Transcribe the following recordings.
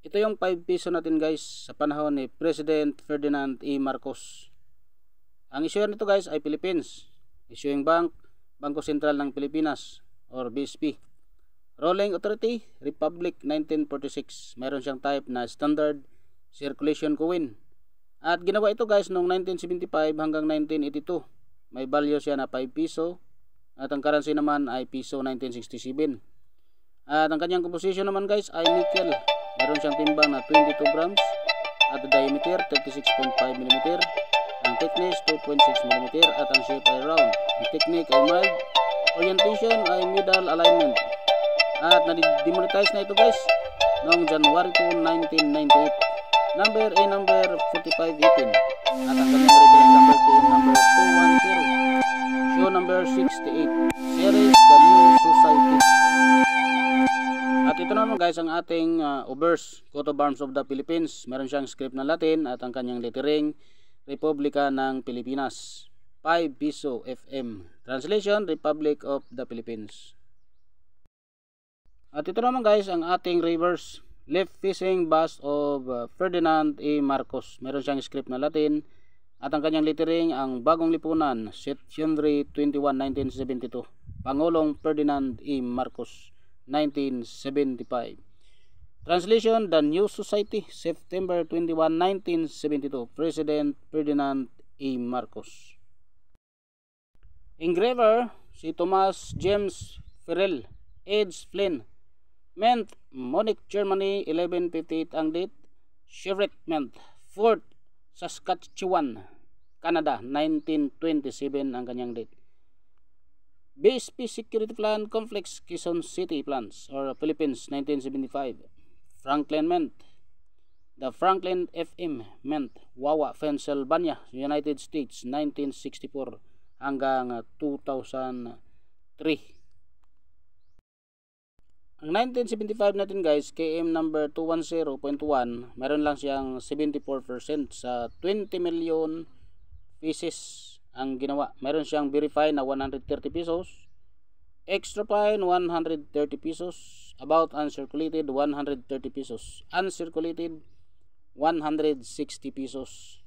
Ito yung 5 piso natin guys sa panahon ni President Ferdinand E. Marcos. Ang issuer nito guys ay Philippines Issuing Bank, Bangko Sentral ng Pilipinas or BSP. Rolling Authority, Republic 1946. Meron siyang type na Standard Circulation Coin. At ginawa ito guys noong 1975 hanggang 1982. May value siya na 5 piso. At ang currency naman ay piso 1967. At ang kanyang composition naman guys ay nickel. Meron siyang timbang na 22 grams. At the diameter 36.5 mm. Ang thickness 2.6 mm. At ang shape ay round. Ang technique ay mild. Orientation ay middle alignment. At na-demonetize na ito guys noong January 2, 1998. Number A number 4518. At ang kanyang reference number KM number 210. Show number 68. Series The New Society. At ito naman guys ang ating obverse, coat of arms of the Philippines. Meron siyang script na Latin at ang kanyang lettering Republika ng Pilipinas. 5 piso FM. Translation, Republic of the Philippines. At ito naman guys ang ating reverse, left facing bust of Ferdinand E. Marcos. Meron siyang script na Latin at ang kanyang lettering ang Bagong Lipunan, January 21, 1972. Pangulong Ferdinand E. Marcos, 1975. Translation, The New Society, September 21, 1972. President Ferdinand E. Marcos. Engraver, si Thomas James Ferrell. Age, Flynn. Mint, Munich, Germany, 1158 ang date. Chevret Mint, Fort Saskatchewan, Canada, 1927 ang kanyang date. BSP Security Plan Complex, Quezon City Plans or Philippines, 1975. Franklin Mint, the Franklin FM Mint, Wawa, Pennsylvania, United States, 1964 hanggang 2003. Ang 1975 natin guys, KM number 210.1, meron lang siyang 74% sa 20 million pieces ang ginawa. Meron siyang verify na 130 pesos, extra fine 130 pesos, about uncirculated 130 pesos, uncirculated 160 pesos.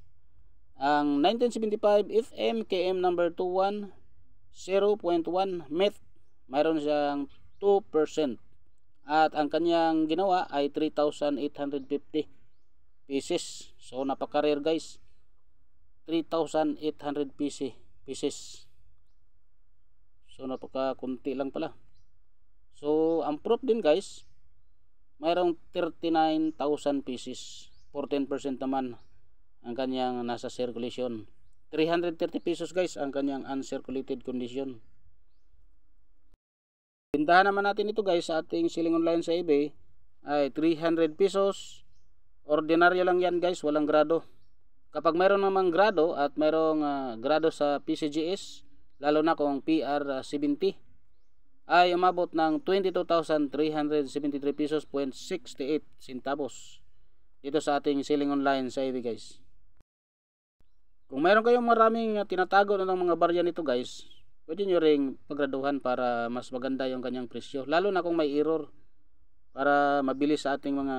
Ang 1975 FM KM number 210.1 MET, mayroon siyang 2%. At ang kanyang ginawa ay 3,850 pieces. So napaka-rare guys. 3,800 pieces. So napaka-kunti lang pala. So ang proof din guys, mayroong 39,000 pieces. 14% naman ang kanyang nasa circulation. 330 pesos guys ang kanyang uncirculated condition. Bintahan naman natin ito guys sa ating selling online sa eBay ay 300 pesos. Ordinaryo lang yan guys, walang grado. Kapag mayroon namang grado at mayroong grado sa PCGS, lalo na kung PR70, ay umabot ng 22,373 pesos 68 centavos dito sa ating selling online sa eBay guys. Kung mayroon kayong maraming tinatago na ng mga barya nito guys, pwede nyo ring paggraduhan para mas maganda yung kanyang presyo, lalo na kung may error, para mabilis sa ating mga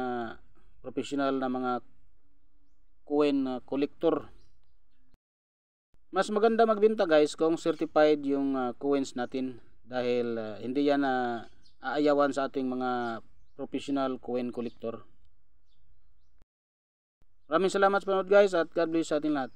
professional na mga coin collector. Mas maganda magbenta guys kung certified yung coins natin, dahil hindi yan aayawan sa ating mga professional coin collector. Maraming salamat sa panood guys at God bless sa ating lahat.